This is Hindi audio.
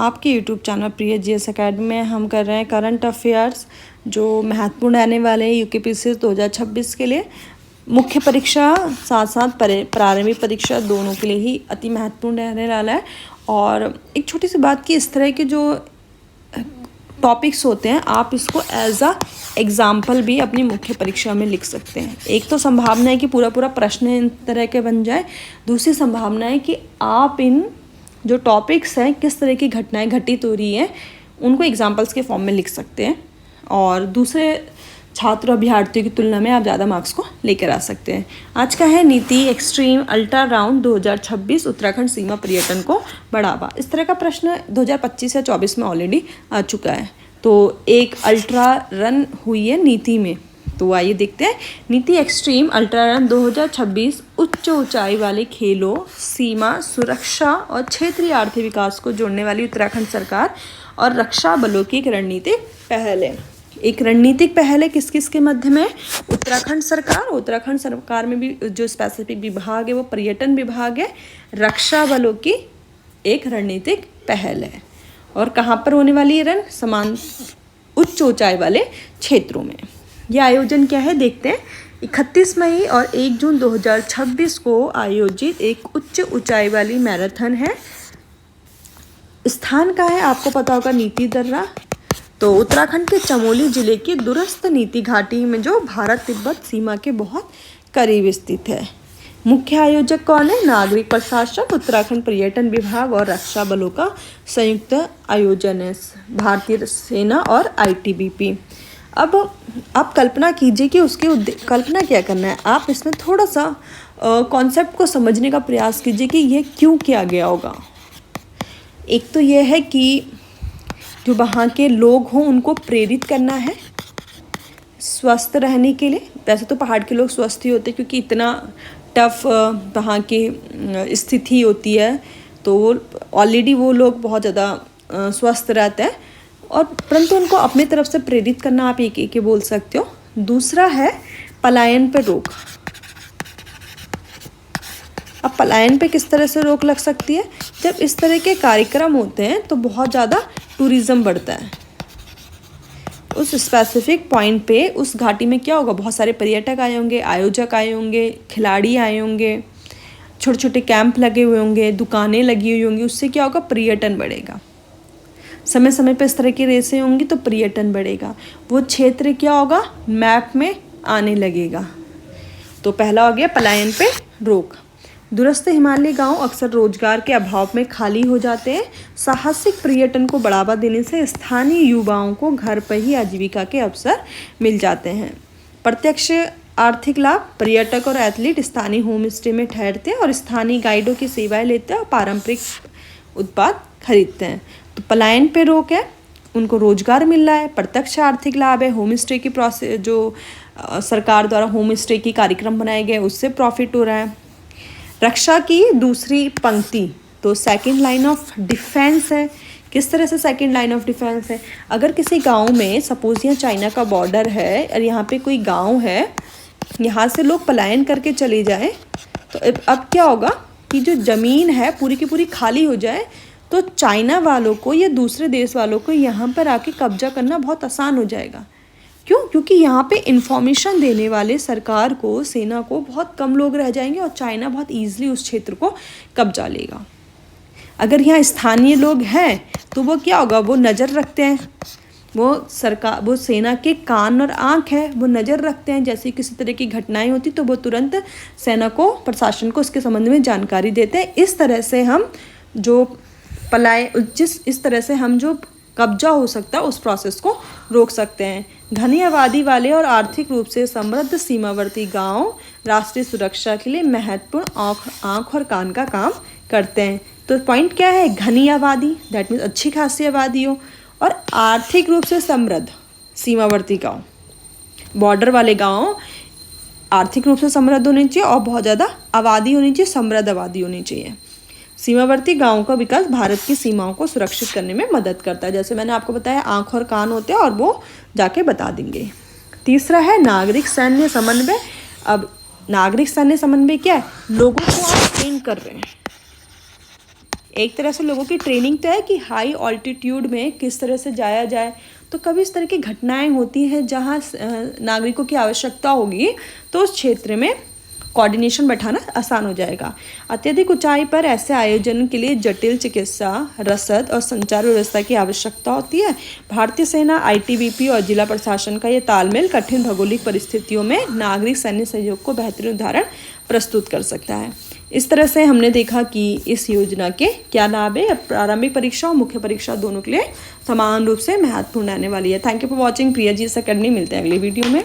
आपके यूट्यूब चैनल प्रिय जीएस एकेडमी में हम कर रहे हैं करंट अफेयर्स जो महत्वपूर्ण रहने वाले हैं यूकेपीएससी 2026 के लिए। मुख्य परीक्षा साथ साथ प्रारंभिक परीक्षा दोनों के लिए ही अति महत्वपूर्ण रहने वाला है। और एक छोटी सी बात की, इस तरह के जो टॉपिक्स होते हैं आप इसको एज अ एग्ज़ाम्पल भी अपनी मुख्य परीक्षा में लिख सकते हैं। एक तो संभावना है कि पूरा प्रश्न इन तरह के बन जाए, दूसरी संभावना है कि आप इन जो टॉपिक्स हैं किस तरह की घटनाएं घटित हो रही हैं उनको एग्जाम्पल्स के फॉर्म में लिख सकते हैं और दूसरे छात्र अभ्यर्थियों की तुलना में आप ज़्यादा मार्क्स को लेकर आ सकते हैं। आज का है नीति एक्सट्रीम अल्ट्रा राउंड 2026 उत्तराखंड सीमा पर्यटन को बढ़ावा। इस तरह का प्रश्न 2025 या 24 में ऑलरेडी आ चुका है। तो एक अल्ट्रा रन हुई है नीति में, तो आइए देखते हैं। नीति एक्सट्रीम अल्ट्रा रन 2026 उच्च ऊंचाई वाले खेलों, सीमा सुरक्षा और क्षेत्रीय आर्थिक विकास को जोड़ने वाली उत्तराखंड सरकार और रक्षा बलों की एक रणनीतिक पहल है। एक रणनीतिक पहल है किस किस के मध्य में? उत्तराखंड सरकार में भी जो स्पेसिफिक विभाग है वो पर्यटन विभाग है। रक्षा बलों की एक रणनीतिक पहल है। और कहाँ पर होने वाली है रन? समान उच्च ऊंचाई वाले क्षेत्रों में। यह आयोजन क्या है देखते हैं। 31 मई और 1 जून 2026 को आयोजित एक उच्च ऊंचाई वाली मैराथन है। स्थान का है आपको पता होगा, नीति दर्रा। तो उत्तराखंड के चमोली जिले की दूरस्थ नीति घाटी में जो भारत तिब्बत सीमा के बहुत करीब स्थित है। मुख्य आयोजक कौन है? नागरिक प्रशासन, उत्तराखंड पर्यटन विभाग और रक्षा बलों का संयुक्त आयोजन है, भारतीय सेना और आईटीबीपी। अब आप कल्पना कीजिए कि उसके कल्पना क्या करना है, आप इसमें थोड़ा सा कॉन्सेप्ट को समझने का प्रयास कीजिए कि ये क्यों किया गया होगा। एक तो ये है कि जो वहाँ के लोग हों उनको प्रेरित करना है स्वस्थ रहने के लिए। वैसे तो पहाड़ के लोग स्वस्थ ही होते हैं क्योंकि इतना टफ वहाँ की स्थिति होती है, तो ऑलरेडी वो लोग बहुत ज़्यादा स्वस्थ रहते हैं और परंतु उनको अपनी तरफ से प्रेरित करना आप एक बोल सकते हो। दूसरा है पलायन पर रोक। अब पलायन पे किस तरह से रोक लग सकती है? जब इस तरह के कार्यक्रम होते हैं तो बहुत ज़्यादा टूरिज़्म बढ़ता है। उस स्पेसिफिक पॉइंट पे उस घाटी में क्या होगा, बहुत सारे पर्यटक आए होंगे, आयोजक आए होंगे, खिलाड़ी आए होंगे, छोटे छोटे कैंप लगे हुए होंगे, दुकानें लगी हुई होंगी। उससे क्या होगा? पर्यटन बढ़ेगा। समय समय पे इस तरह की रेसें होंगी तो पर्यटन बढ़ेगा। वो क्षेत्र क्या होगा? मैप में आने लगेगा। तो पहला हो गया पलायन पे रोक। दूरस्थ हिमालयी गांव अक्सर रोजगार के अभाव में खाली हो जाते हैं। साहसिक पर्यटन को बढ़ावा देने से स्थानीय युवाओं को घर पर ही आजीविका के अवसर मिल जाते हैं। प्रत्यक्ष आर्थिक लाभ, पर्यटक और एथलीट स्थानीय होम स्टे में ठहरते हैं और स्थानीय गाइडों की सेवाएं लेते हैं और पारंपरिक उत्पाद खरीदते हैं। तो पलायन पे रोक है, उनको रोजगार मिल रहा है, प्रत्यक्ष आर्थिक लाभ है, होम स्टे की प्रोसेस जो सरकार द्वारा होम स्टे की कार्यक्रम बनाए गए उससे प्रॉफिट हो रहा है। रक्षा की दूसरी पंक्ति, तो सेकंड लाइन ऑफ डिफेंस है। किस तरह से सेकंड लाइन ऑफ डिफेंस है? अगर किसी गांव में सपोज यहाँ चाइना का बॉर्डर है और यहाँ पे कोई गांव है, यहाँ से लोग पलायन करके चले जाएं तो अब क्या होगा कि जो ज़मीन है पूरी की पूरी खाली हो जाए तो चाइना वालों को या दूसरे देश वालों को यहाँ पर आके कब्जा करना बहुत आसान हो जाएगा। क्यों? क्योंकि यहाँ पे इंफॉर्मेशन देने वाले सरकार को, सेना को बहुत कम लोग रह जाएंगे और चाइना बहुत ईजिली उस क्षेत्र को कब्जा लेगा। अगर यहाँ स्थानीय लोग हैं तो वो क्या होगा? वो नज़र रखते हैं, वो सेना के कान और आँख है, वो नज़र रखते हैं। जैसे किसी तरह की घटनाएं होती तो वो तुरंत सेना को, प्रशासन को उसके संबंध में जानकारी देते हैं। इस तरह से हम जो इस तरह से हम जो कब्जा हो सकता है उस प्रोसेस को रोक सकते हैं। घनी आबादी वाले और आर्थिक रूप से समृद्ध सीमावर्ती गांव राष्ट्रीय सुरक्षा के लिए महत्वपूर्ण आँख और कान का काम करते हैं। तो पॉइंट क्या है? घनी आबादी, दैट मीन्स अच्छी खासी आबादी हो, और आर्थिक रूप से समृद्ध सीमावर्ती गांव, बॉर्डर वाले गांव आर्थिक रूप से समृद्ध होने चाहिए और बहुत ज़्यादा आबादी होनी चाहिए, समृद्ध आबादी होनी चाहिए। सीमावर्ती गांवों का विकास भारत की सीमाओं को सुरक्षित करने में मदद करता है। जैसे मैंने आपको बताया आँख और कान होते हैं और वो जाके बता देंगे। तीसरा है नागरिक सैन्य समन्वय। अब नागरिक सैन्य समन्वय क्या है? लोगों को आप ट्रेन कर रहे हैं, एक तरह से लोगों की ट्रेनिंग तो है कि हाई ऑल्टीट्यूड में किस तरह से जाया जाए, तो कभी इस तरह की घटनाएं होती हैं जहां नागरिकों की आवश्यकता होगी तो उस क्षेत्र में कोऑर्डिनेशन बैठाना आसान हो जाएगा। अत्यधिक ऊंचाई पर ऐसे आयोजन के लिए जटिल चिकित्सा, रसद और संचार व्यवस्था की आवश्यकता होती है। भारतीय सेना, आईटीबीपी और जिला प्रशासन का ये तालमेल कठिन भौगोलिक परिस्थितियों में नागरिक सैन्य सहयोग को बेहतरीन उदाहरण प्रस्तुत कर सकता है। इस तरह से हमने देखा कि इस योजना के क्या लाभ है। प्रारंभिक परीक्षा और मुख्य परीक्षा दोनों के लिए समान रूप से महत्वपूर्ण आने वाली है। Thank you for watching Priya ji academy. मिलते हैं अगली वीडियो में।